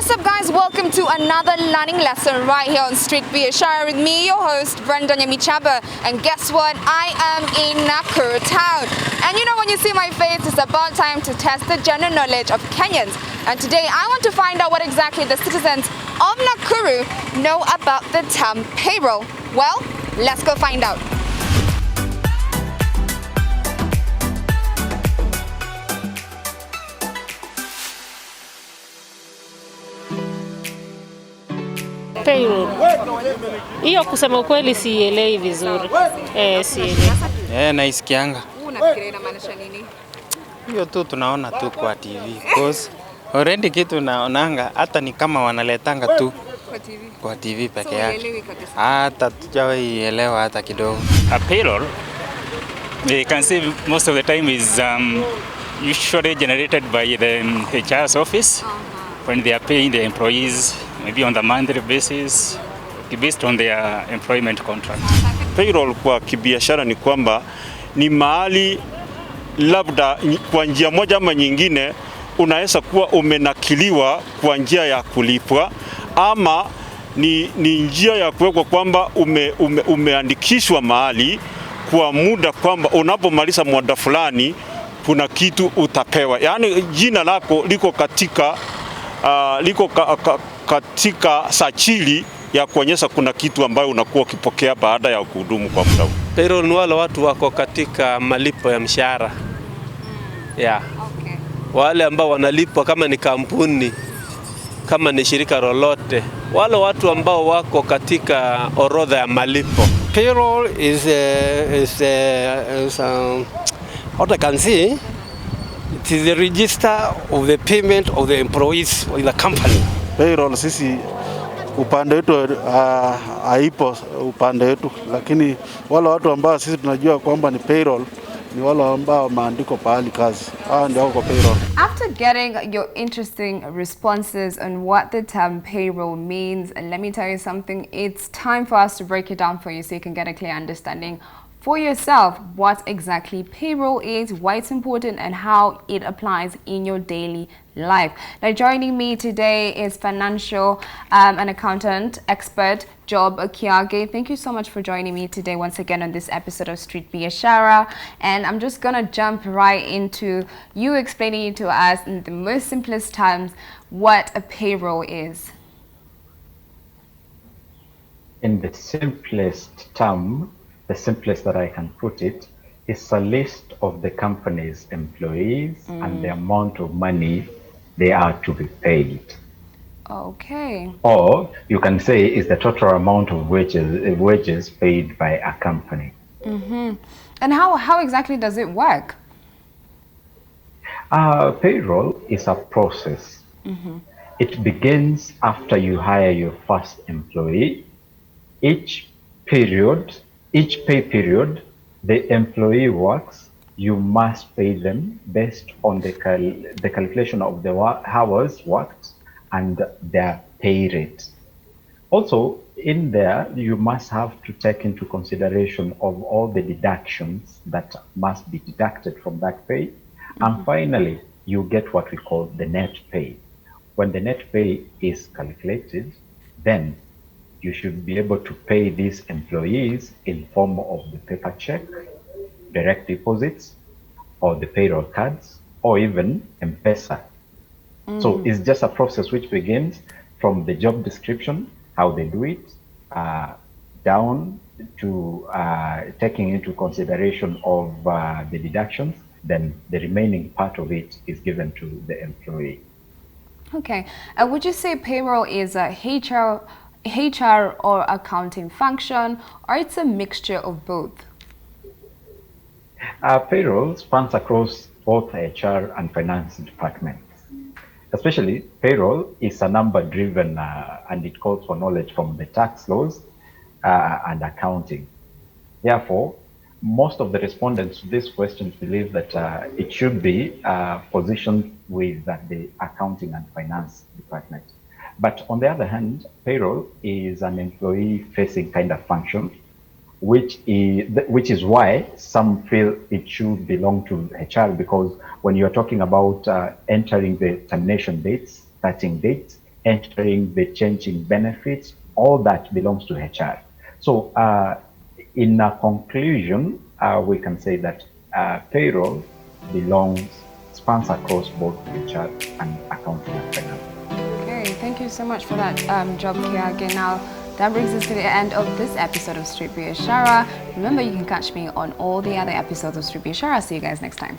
What's up, guys? Welcome to another learning lesson right here on Street Biashara with me, your host, Brenda Nyamichaba. And guess what? I am in Nakuru town. And you know, when you see my face, it's about time to test the general knowledge of Kenyans. And today I want to find out what exactly the citizens of Nakuru know about the term payroll. Well, let's go find out. Payroll. Hiyo kusema ukweli sielewi vizuri. Sielewi. Naisikianga. Unafikiria inamaanisha nini? Hiyo tu tunaona tu kwa TV. Because already kitu naonanga hata ni kama wanaletanga tu kwa TV peke yake. Hata tujawahi elewa hata kidogo. A payroll, they can say most of the time is usually generated by the HR's office when they are paying the employees maybe on the monthly basis based on their employment contract. Payroll kwa kibiashara ni kwamba ni mahali labda kwa njia moja ama nyingine unaweza kuwa umenakiliwa kwa njia ya kulipwa ama ni njia ya kuwekwa kwamba umeandikishwa mahali kwa muda kwamba unapomaliza muda fulani kuna kitu utapewa. Yaani jina lako liko katika sajili ya kuonyesha kuna kitu ambayo unakuwa ukipokea baada ya kuhudumu kwa muda. Payroll ni wale watu wako katika malipo ya mshahara. Yeah. Okay. Wale ambao wanalipwa kama ni kampuni, kama ni shirika lolote, wale watu ambao wako katika orodha ya malipo. Payroll is what I can see, it is the register of the payment of the employees in the company. Payroll sisi upande wetu haipo upande wetu, lakini wale watu ambao sisi tunajua kwamba ni payroll ni wale ambao maandiko pahali kazi. Ndio wako payroll. After getting your interesting responses on what the term payroll means, and let me tell you something, it's time for us to break it down for you so you can get a clear understanding for yourself what exactly payroll is, why it's important, and how it applies in your daily life. Now, joining me today is financial and accountant expert Job Akiage. Thank you so much for joining me today once again on this episode of Street Biashara. And I'm just gonna jump right into you explaining to us in the most simplest terms what a payroll is. In the simplest term, the simplest that I can put it, is a list of the company's employees and the amount of money they are to be paid. Okay. Or you can say is the total amount of wages paid by a company. And how exactly does it work? Payroll is a process. It begins after you hire your first employee. Each pay period the employee works, you must pay them based on the calculation of the hours worked and their pay rate. Also, in there, you must have to take into consideration of all the deductions that must be deducted from that pay. And finally, you get what we call the net pay. When the net pay is calculated, then you should be able to pay these employees in form of the paper check, direct deposits, or the payroll cards, or even M-Pesa. So it's just a process which begins from the job description, how they do it, down to taking into consideration of the deductions. Then the remaining part of it is given to the employee. Okay. Would you say payroll is a HR or accounting function, or it's a mixture of both? Payroll spans across both HR and finance departments. Especially, payroll is a number-driven and it calls for knowledge from the tax laws and accounting. Therefore, most of the respondents to this question believe that it should be positioned with the accounting and finance department. But on the other hand, payroll is an employee-facing kind of function, which is why some feel it should belong to HR, because when you're talking about entering the termination dates, starting dates, entering the changing benefits, all that belongs to HR. So in a conclusion, we can say that payroll spans across both HR and accounting and finance. Okay, thank you so much for that job, Kiage. Now, that brings us to the end of this episode of Street Biashara. Remember, you can catch me on all the other episodes of Street Biashara. See you guys next time.